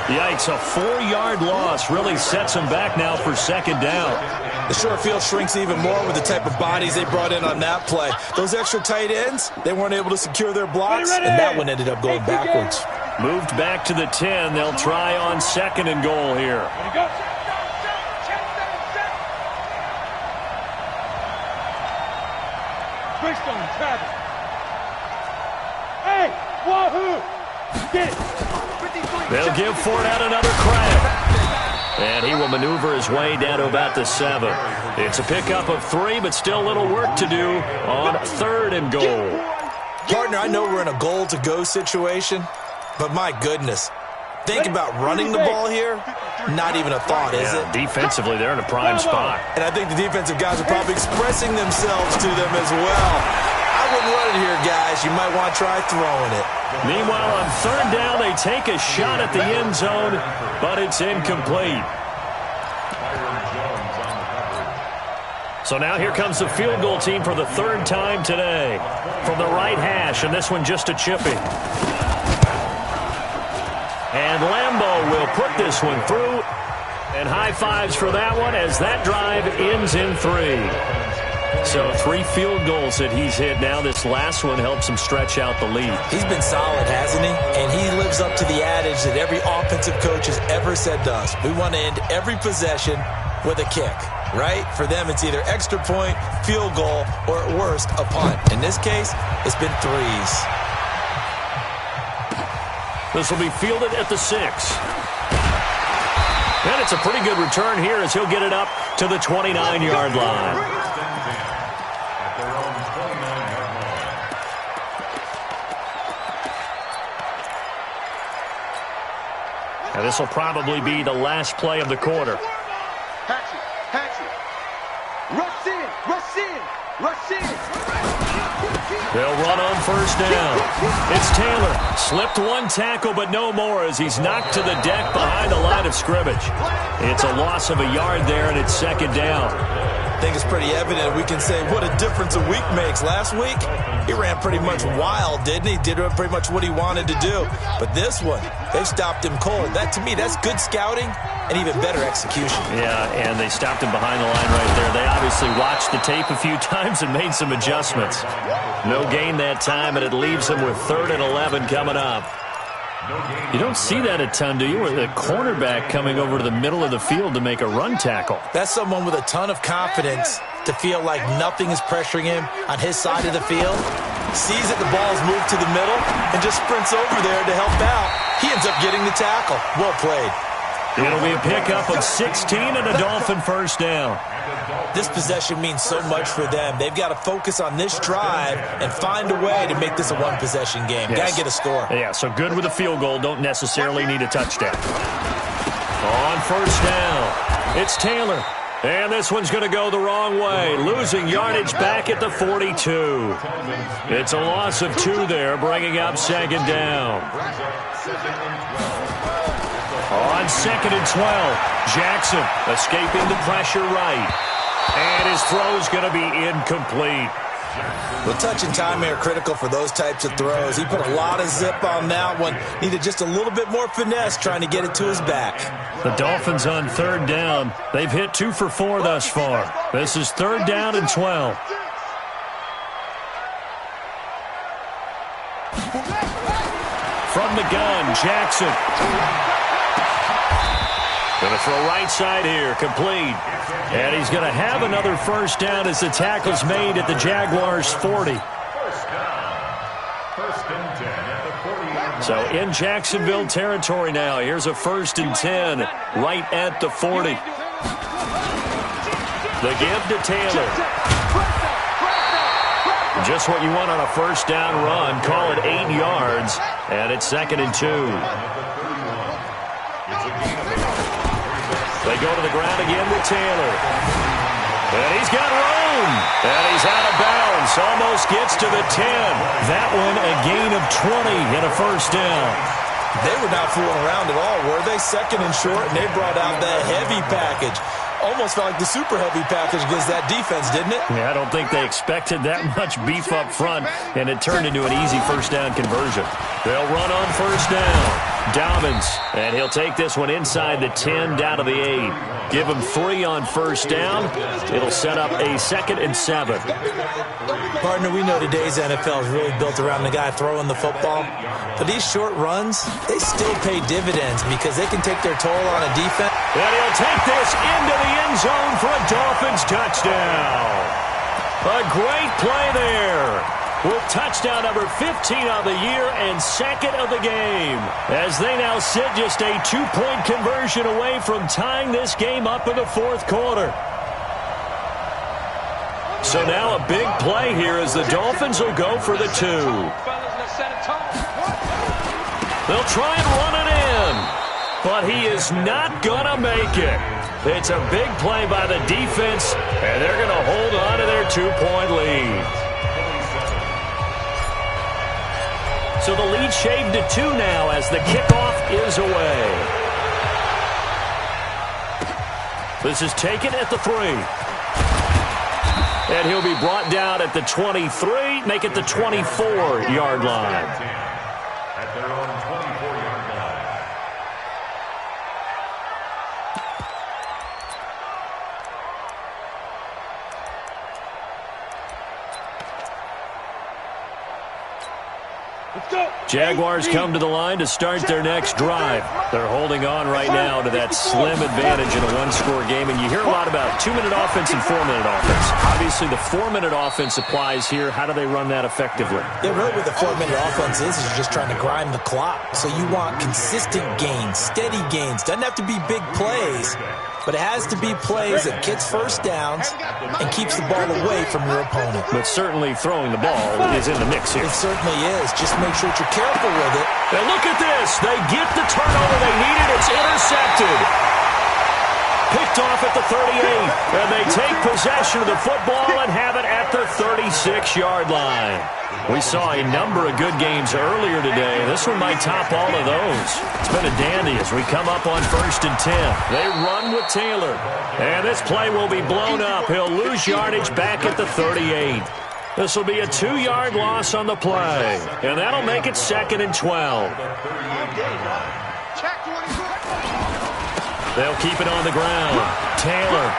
Yikes, a 4-yard loss really sets him back now for second down. The short field shrinks even more with the type of bodies they brought in on that play. Those extra tight ends, they weren't able to secure their blocks, and that one ended up going backwards. Moved back to the 10. They'll try on 2nd and goal here. Hey, wahoo! Get it. They'll give Fournette another crack. And he will maneuver his way down to about the 7. It's a pickup of 3, but still a little work to do on 3rd and goal. Partner, I know we're in a goal-to-go situation, but my goodness. Think about running the ball here. Not even a thought, is it? Defensively, they're in a prime spot. And I think the defensive guys are probably expressing themselves to them as well. I wouldn't run it here, guys. You might want to try throwing it. Meanwhile, on third down, they take a shot at the end zone, but it's incomplete. So now here comes the field goal team for the third time today. From the right hash, and this one just a chippy. And Lambeau will put this one through. And high fives for that one as that drive ends in 3. So 3 field goals that he's hit now. This last one helps him stretch out the lead. He's been solid, hasn't he? And he lives up to the adage that every offensive coach has ever said to us. We want to end every possession with a kick, right? For them, it's either extra point, field goal, or at worst, a punt. In this case, it's been 3s. This will be fielded at the 6. And it's a pretty good return here as he'll get it up to the 29-yard line. And this will probably be the last play of the quarter. Hatch it. Rush in. They'll run on first down. It's Taylor. Slipped one tackle, but no more as he's knocked to the deck behind the line of scrimmage. It's a loss of a yard there, and it's second down. I think it's pretty evident. We can say what a difference a week makes. Last week, he ran pretty much wild, didn't he? Did pretty much what he wanted to do. But this one, they stopped him cold. That, to me, that's good scouting and even better execution. Yeah, and they stopped him behind the line right there. They obviously watched the tape a few times and made some adjustments. No gain that time, and it leaves them with 3rd and 11 coming up. You don't see that a ton, do you? With a cornerback coming over to the middle of the field to make a run tackle. That's someone with a ton of confidence to feel like nothing is pressuring him on his side of the field. Sees that the ball's moved to the middle and just sprints over there to help out. He ends up getting the tackle. Well played. It'll be a pickup of 16 and a Dolphin first down. This possession means so much for them. They've got to focus on this drive and find a way to make this a one-possession game. Yes. Got to get a score. Yeah, so good with a field goal. Don't necessarily need a touchdown. On first down, it's Taylor. And this one's going to go the wrong way. Losing yardage back at the 42. It's a loss of 2 there, bringing up second down. On 2nd and 12, Jackson escaping the pressure right. And his throw's going to be incomplete. The touch and time are critical for those types of throws. He put a lot of zip on that one. Needed just a little bit more finesse trying to get it to his back. The Dolphins on 3rd down. They've hit 2 for 4 thus far. This is 3rd down and 12. From the gun, Jackson. Going to throw right side here, complete. And he's going to have another first down as the tackle's made at the Jaguars' 40. So in Jacksonville territory now. Here's a 1st and 10 right at the 40. The give to Taylor. Just what you want on a first down run. Call it 8 yards. And it's 2nd and 2. They go to the ground again with Taylor. And he's got room. And he's out of bounds. Almost gets to the 10. That one a gain of 20 and a first down. They were not fooling around at all, were they? 2nd and short, and they brought out that heavy package. Almost felt like the super heavy package against that defense, didn't it? Yeah, I don't think they expected that much beef up front, and it turned into an easy first down conversion. They'll run on first down. Dobbins, and he'll take this one inside the 10 down to the 8. Give him 3 on first down. It'll set up a 2nd and 7. Partner, we know today's NFL is really built around the guy throwing the football. But these short runs, they still pay dividends because they can take their toll on a defense. And he'll take this into the end zone for a Dolphins touchdown. A great play there. With touchdown number 15 of the year and 2nd of the game. As they now sit just a 2-point conversion away from tying this game up in the 4th quarter. So now a big play here as the Dolphins will go for the 2. They'll try and run it in, but he is not going to make it. It's a big play by the defense, and they're going to hold on to their 2-point lead. So the lead shaved to 2 now as the kickoff is away. This is taken at the 3. And he'll be brought down at the 23, make it the 24-yard line. At their own 24-yard line. Jaguars come to the line to start their next drive. They're holding on right now to that slim advantage in a one-score game, and you hear a lot about 2-minute offense and 4-minute offense. Obviously, the 4-minute offense applies here. How do they run that effectively? Yeah, really what the 4-minute offense is you're just trying to grind the clock. So you want consistent gains, steady gains. Doesn't have to be big plays, but it has to be plays that gets first downs and keeps the ball away from your opponent. But certainly throwing the ball is in the mix here. It certainly is. Just make sure that you're careful with it. And look at this. They get the turnover they needed. It's intercepted. Picked off at the 38. And they take possession of the football and have it at the 36-yard line. We saw a number of good games earlier today. This one might top all of those. It's been a dandy as we come up on 1st and 10. They run with Taylor. And this play will be blown up. He'll lose yardage back at the 38. This will be a 2-yard loss on the play. And that'll make it 2nd and 12. They'll keep it on the ground. Taylor.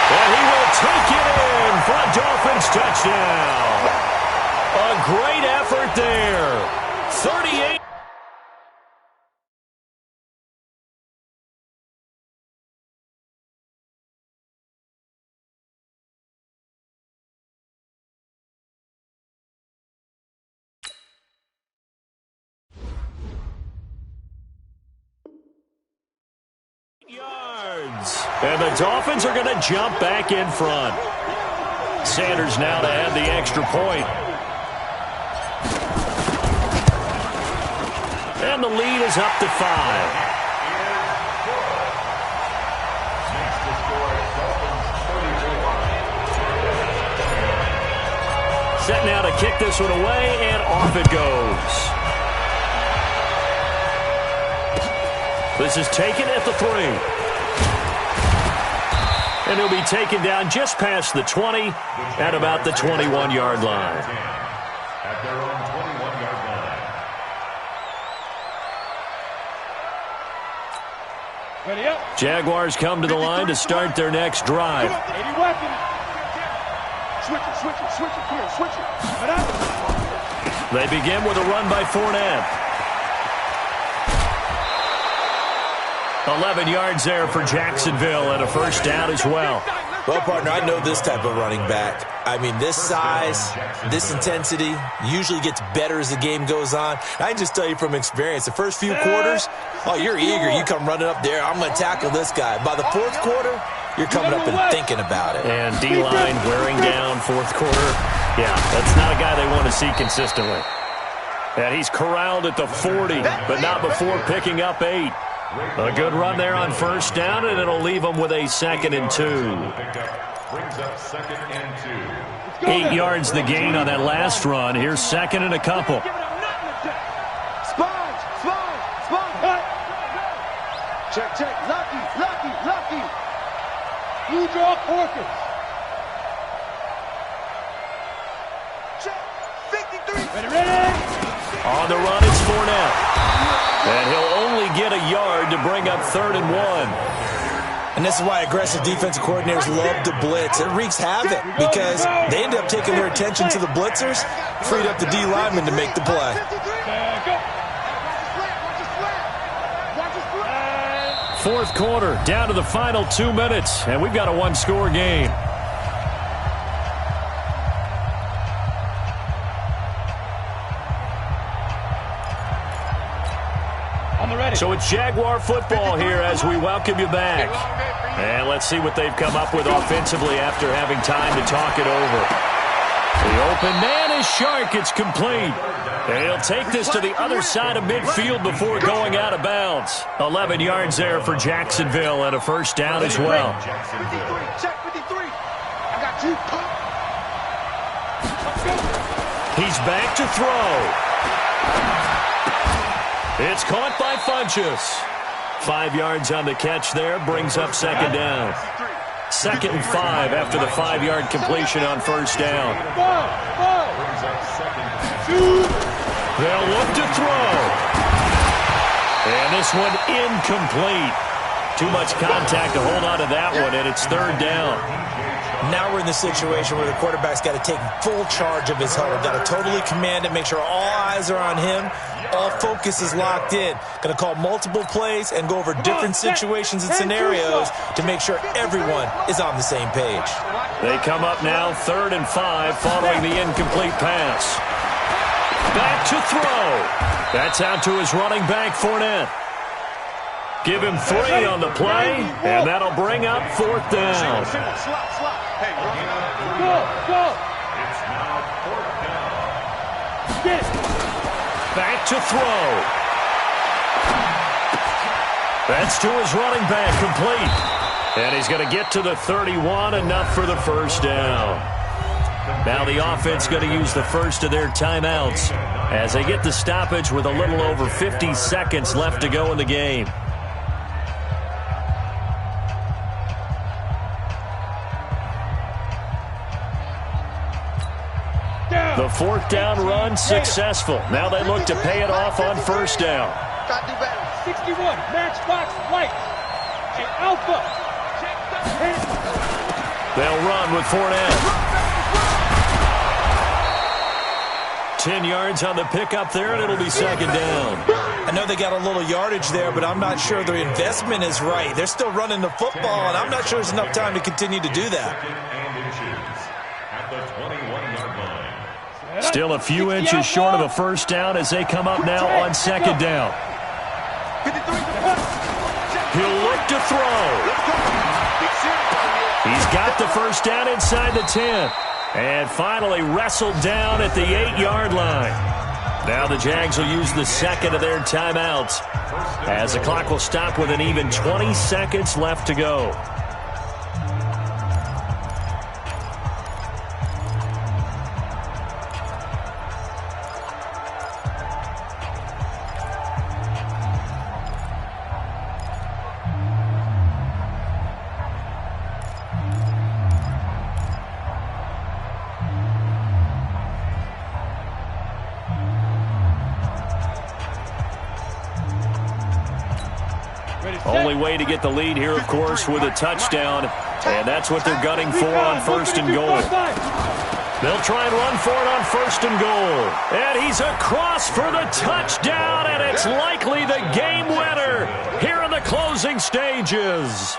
And he will take it in for a Dolphins touchdown. A great effort there. 38. Yards. And the Dolphins are going to jump back in front. Sanders now to add the extra point. And the lead is up to 5. Set now to kick this one away, and off it goes. This is taken at the 3. And he'll be taken down just past the 20 at about the 21-yard line. At their own 21-yard line. Ready up. Jaguars come to the line to start their next drive. 80 weapons. Switch it, switch it, switch it. Come here, switch it. They begin with a run by Fournette. 11 yards there for Jacksonville and a first down as well. Well, partner, I know this type of running back. I mean, this size, this intensity usually gets better as the game goes on. I can just tell you from experience, the first few quarters, oh, you're eager. You come running up there, I'm going to tackle this guy. By the fourth quarter, you're coming up and thinking about it. And D-line wearing down fourth quarter. Yeah, that's not a guy they want to see consistently. And he's corralled at the 40, but not before picking up 8. A good run there on first down, and it'll leave them with a 2nd and 2. Brings up 2nd and 2. 8 yards the gain on that last run. Here's 2nd and a couple. Sponge, sponge, sponge. Check, check. Lucky, lucky, lucky. Blue draw Porkins. Check. 53. Ready, ready. On the run, it's Fournette. And he'll only get a yard to bring up 3rd and 1. And this is why aggressive defensive coordinators love to blitz. It wreaks havoc because they end up taking their attention to the blitzers, freed up the D lineman to make the play. Fourth quarter, down to the final 2 minutes, and we've got a one-score game. So it's Jaguar football here as we welcome you back. And let's see what they've come up with offensively after having time to talk it over. The open man is Shark. It's complete. And he'll take this to the other side of midfield before going out of bounds. 11 yards there for Jacksonville and a first down as well. 53, check 53. I got you. He's back to throw. It's caught by Funchess. 5 yards on the catch there, brings up second down. 2nd and 5 after the 5-yard completion on first down. They'll look to throw. And this one incomplete. Too much contact to hold on to that one, and it's 3rd down. Now we're in the situation where the quarterback's got to take full charge of his huddle. Got to totally command it, make sure all eyes are on him. All focus is locked in. Going to call multiple plays and go over different situations and scenarios to make sure everyone is on the same page. They come up now 3rd and 5 following the incomplete pass. Back to throw. That's out to his running back, Fournette. Give him 3 on the play, and that'll bring up 4th down. Go. It's now 4th down. Back to throw. That's to his running back, complete. And he's going to get to the 31, enough for the first down. Now the offense going to use the first of their timeouts as they get the stoppage with a little over 50 seconds left to go in the game. The 4th down run successful. Now they look to pay it off on first down. 61, matchbox light, and alpha. They'll run with Fournette. 10 yards on the pickup there, and it'll be 2nd down. I know they got a little yardage there, but I'm not sure their investment is right. They're still running the football, and I'm not sure there's enough time to continue to do that. At the 21-yard line. Still a few inches short of a first down as they come up now on 2nd down. He'll look to throw. He's got the first down inside the 10. And finally wrestled down at the 8-yard line. Now the Jags will use the 2nd of their timeouts as the clock will stop with an even 20 seconds left to go. Only way to get the lead here, of course, with a touchdown, and that's what they're gunning for on 1st and goal. They'll try and run for it on 1st and goal. And he's across for the touchdown, and it's likely the game winner here in the closing stages.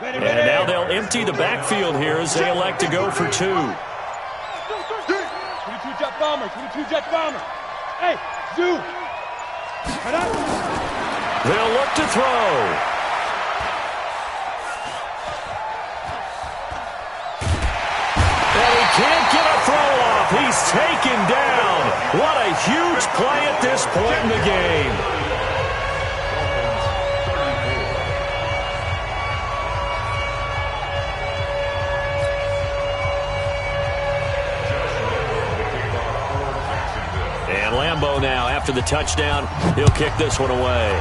And now they'll empty the backfield here as they elect to go for 2. 22 jet bombers, 22 jet bombers. Hey, Zoo. They'll look to throw. And he can't get a throw off. He's taken down. What a huge play at this point in the game. And Lambeau now, after the touchdown, he'll kick this one away.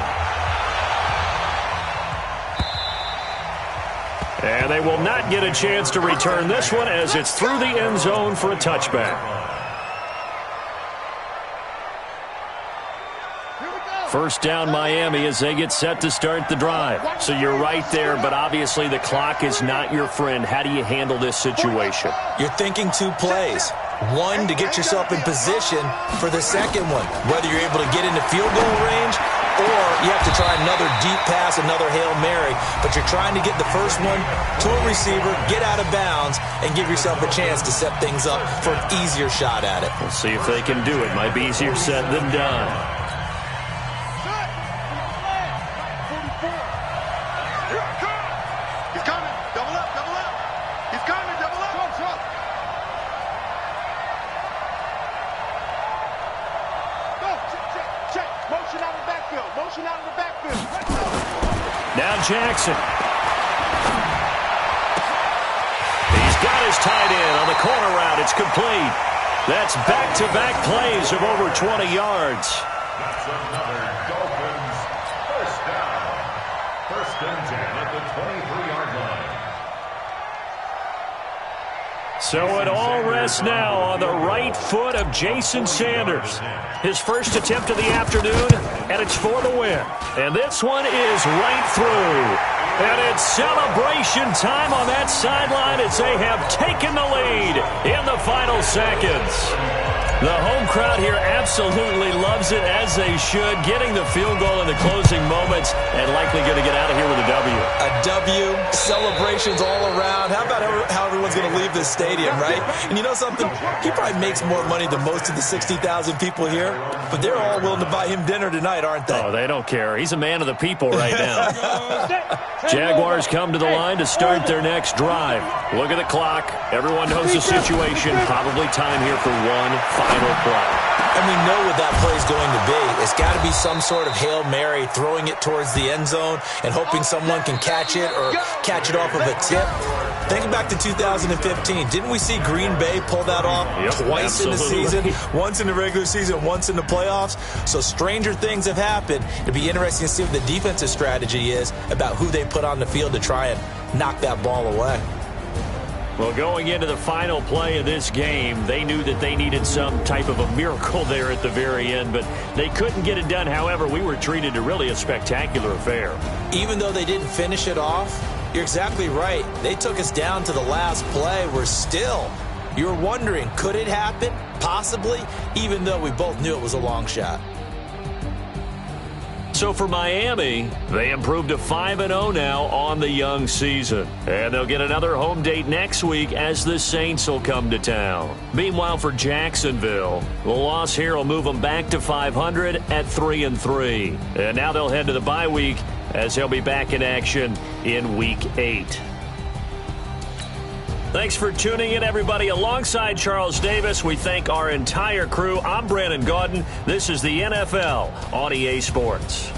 And they will not get a chance to return this one as it's through the end zone for a touchback. First down Miami as they get set to start the drive. So you're right there, but obviously the clock is not your friend. How do you handle this situation? You're thinking 2 plays. One, to get yourself in position for the second one, whether you're able to get into field goal range or you have to try another deep pass, another Hail Mary. But you're trying to get the first one to a receiver, get out of bounds, and give yourself a chance to set things up for an easier shot at it. We'll see if they can do it. Might be easier said than done. backfield. Motion out of the backfield. Now Jackson. He's got his tight end on the corner route. It's complete. That's back-to-back plays of over 20 yards. That's another Dolphins first down. First and 10 at the 23-yard line. So it all rests now on the right foot of Jason Sanders. His first attempt of the afternoon, and it's for the win. And this one is right through. And it's celebration time on that sideline as they have taken the lead in the final seconds. The home crowd here absolutely loves it, as they should, getting the field goal in the closing moments and likely going to get out of here with a W. A W, celebrations all around. How about how everyone's going to leave this stadium, right? And you know something? He probably makes more money than most of the 60,000 people here, but they're all willing to buy him dinner tonight, aren't they? Oh, they don't care. He's a man of the people right now. Jaguars come to the line to start their next drive. Look at the clock. Everyone knows the situation. Probably time here for one final play. And we know what that play is going to be. It's got to be some sort of Hail Mary, throwing it towards the end zone and hoping someone can catch it or catch it off of a tip. Think back to 2015. Didn't we see Green Bay pull that off twice in the season? Once in the regular season, once in the playoffs. So stranger things have happened. It'd be interesting to see what the defensive strategy is about who they put on the field to try and knock that ball away. Well, going into the final play of this game, they knew that they needed some type of a miracle there at the very end, but they couldn't get it done. However, we were treated to really a spectacular affair. Even though they didn't finish it off, you're exactly right. They took us down to the last play. You're wondering, could it happen? Possibly, even though we both knew it was a long shot. So for Miami, they improved to 5-0 now on the young season. And they'll get another home date next week as the Saints will come to town. Meanwhile, for Jacksonville, the loss here will move them back to 500 at 3-3. And now they'll head to the bye week as they'll be back in action in Week 8. Thanks for tuning in, everybody. Alongside Charles Davis, we thank our entire crew. I'm Brandon Gaudin. This is the NFL on EA Sports.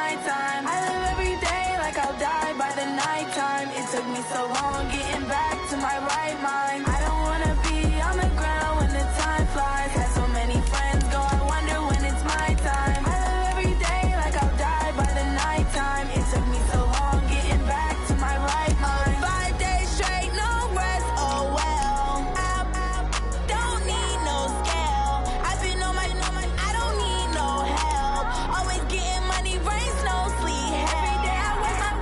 my time. I live every day like I'll die by the nighttime. It took me so long getting back to my right mind. I don't wanna be on the ground when the time flies. Had so many friends go, I wonder when it's my time. I live every day like I'll die by the nighttime. It took me so long getting back to my right mind. 5 days straight, no rest, oh well. I don't need no scale. I've been on my, I don't need no help. Always getting money, rain, snow, sleet, every day I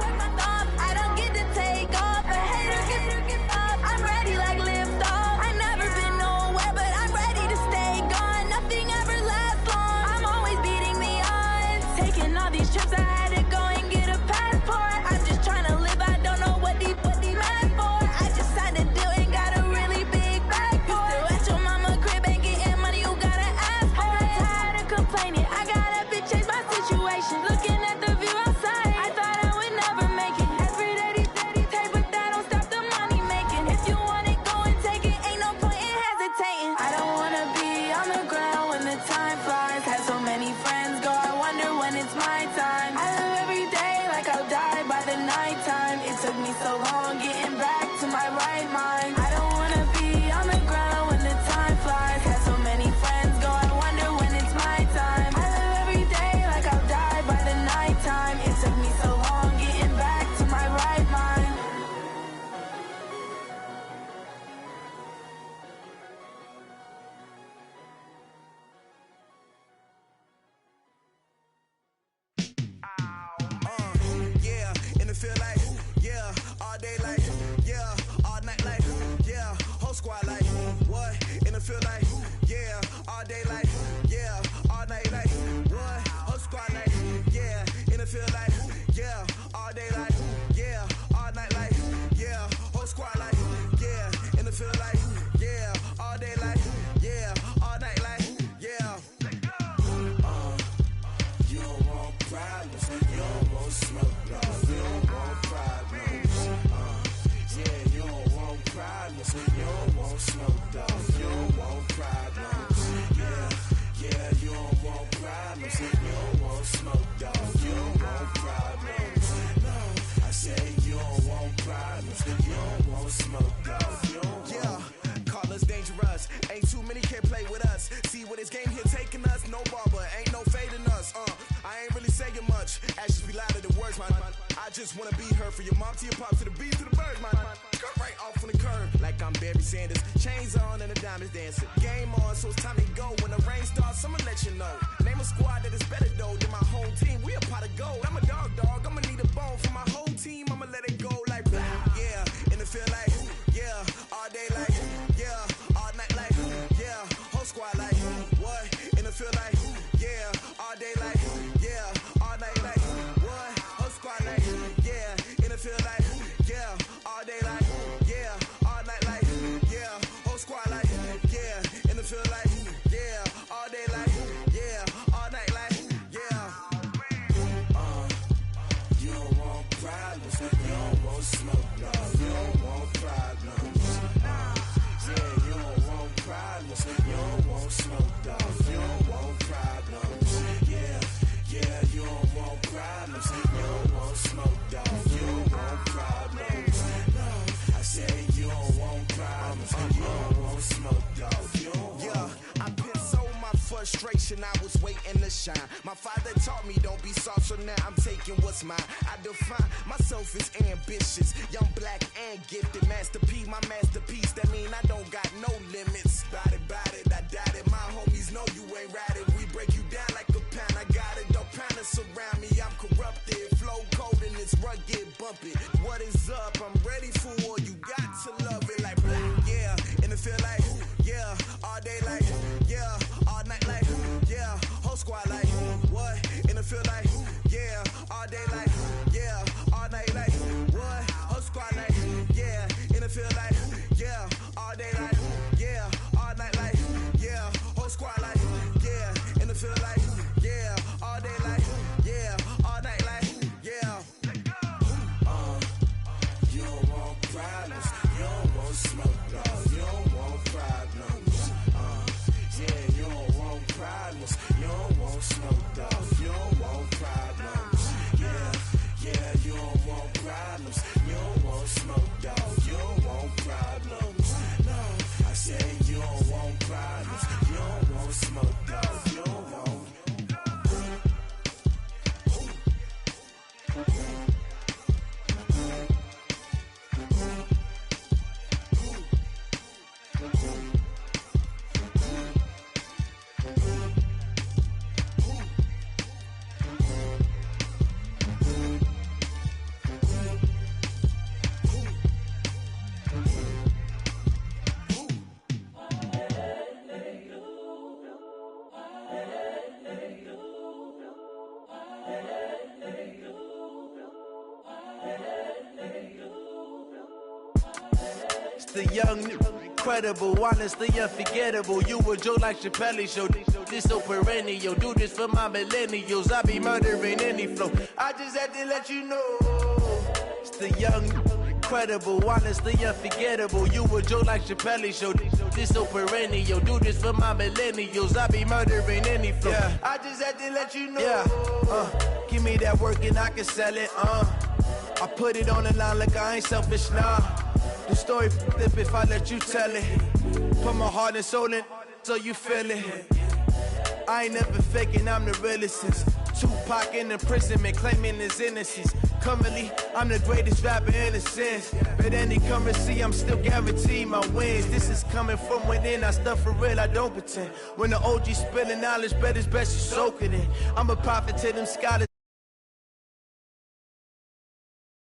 work my thumb. I don't get to take off. A hater get up. I'm ready like lift off. I've never been nowhere, but I'm ready to stay gone. Nothing ever lasts long. I'm always beating the odds. Taking all these trips, I had to go and get a passport. I'm just trying to live, I don't know what these mad for. I just signed a deal and got a really big bag for it. Still at your mama crib and getting money, you gotta ask for it. Tired of complaining, I gotta bitch change my situation. Looking at the view outside, I thought I would never make it. Every day these take, but that don't stop the money making. If you want it, go and take it, ain't no point in hesitating. I don't wanna be on the ground when the time flies. Had so many friends go, I wonder when it's my time. I live every day like I'll die by the nighttime. It took me so long getting back to my right mind. I don't wanna be on the ground when the time flies. Had so many friends go, I wonder when it's my time. I live every day like I'll die by the nighttime. It took me so long getting back to my right mind. Yeah, and it feel like, yeah, all day like, yeah, all night like, yeah, whole squad like, what? And it feel like, yeah, all day like, yeah, all night like, what? Whole squad like, yeah, and it feel like, yeah, all day like, yeah, all night like, yeah, whole squad like, yeah, and it feel like, yeah, all day like, yeah, all night like, yeah. You don't want problems, you don't want smoke, no. You don't want problems, yeah. You don't want problems, you don't want smoke, dog. You don't want problems, yeah, yeah. You don't want problems, you don't want smoke, dog. You don't want problems, no. I say you don't want problems, you don't want smoke, dog. You don't want. Call us dangerous, ain't too many can play with us. See where this game here taking us, no barber, ain't no fading us. I ain't really saying much. Actions be louder than words, man. I just wanna be heard from your mom to your pop to the beat to the birds, man. Cut right off on the curb, like I'm Barry Sanders. Chains on and the diamonds dancing. Game on, so it's time to go. When the rain starts, I'ma let you know. Name a squad that is better though than my home team. We a pot of gold. I'm a dog. I'ma need a bone for my whole team. I'ma let it go like blah. Yeah, and it feel like, yeah, all day like, yeah, all night like, yeah, whole squad like, what? And it feel like, yeah, all day like, yeah, all night like, what? Whole squad like, yeah, and it feel like, yeah, all day like, yeah, all night like, yeah, whole squad like, yeah, and it feel like, yeah, all day like, yeah, all night like, yeah. You don't want problems, you don't want smoke, no. You don't want problems, yeah. You don't want problems, you don't want smoke, dog. You don't want problems, yeah, yeah. You don't want problems, you don't want smoke, dog. You don't want problems, no. I say you don't want problems, you don't want smoke, dog. You don't want. Yeah, I've been so my frustration, I was waiting to shine. My father taught me don't be soft, so now I'm taking what's mine. I define myself as ambitious, young, black, and gifted. Master P, my masterpiece. That mean I don't got no limits. Bout it, I doubt it. My homies know you ain't ratted. We break you down like a pound. I got it, don't panic surround me. I'm corrupted, flow cold and it's rugged, bumpy. What is up? I'm ready for war. You got to love it like black, yeah. And it feel like, yeah, all day like, yeah, all night like, yeah, whole squad like, what? And it feel like, yeah, all day like, yeah, all night like, what? Whole squad like, yeah, and it feel like, yeah, all day like, yeah, all night like, yeah, whole squad like, yeah, and it feel like, yeah, all day like, yeah, all night like, yeah. You don't want problems, you don't want smoke, no. You don't want problems, yeah. You don't want problems, you don't want smoke, dog. You don't want problems, The young, incredible, honestly unforgettable. You a joke like Chappelle show. This so perennial. Do this for my millennials. I be murdering any flow. I just had to let you know. It's the young, incredible, honestly unforgettable. You a joke like Chappelle show. This so perennial. Do this for my millennials. I be murdering any flow. Yeah. I just had to let you know. Yeah. Give me that work and I can sell it. I put it on the line like I ain't selfish, nah. The story flip if I let you tell it. Put my heart and soul in so you feel it. I ain't never faking, I'm the realest since Tupac in imprisonment, claiming his innocence. Currently, I'm the greatest rapper in a sense. But any currency, I'm still guaranteed my wins. This is coming from within, I stuff for real, I don't pretend. When the OG spilling knowledge, bet it's best you soak it in. I'm a prophet to them scholars.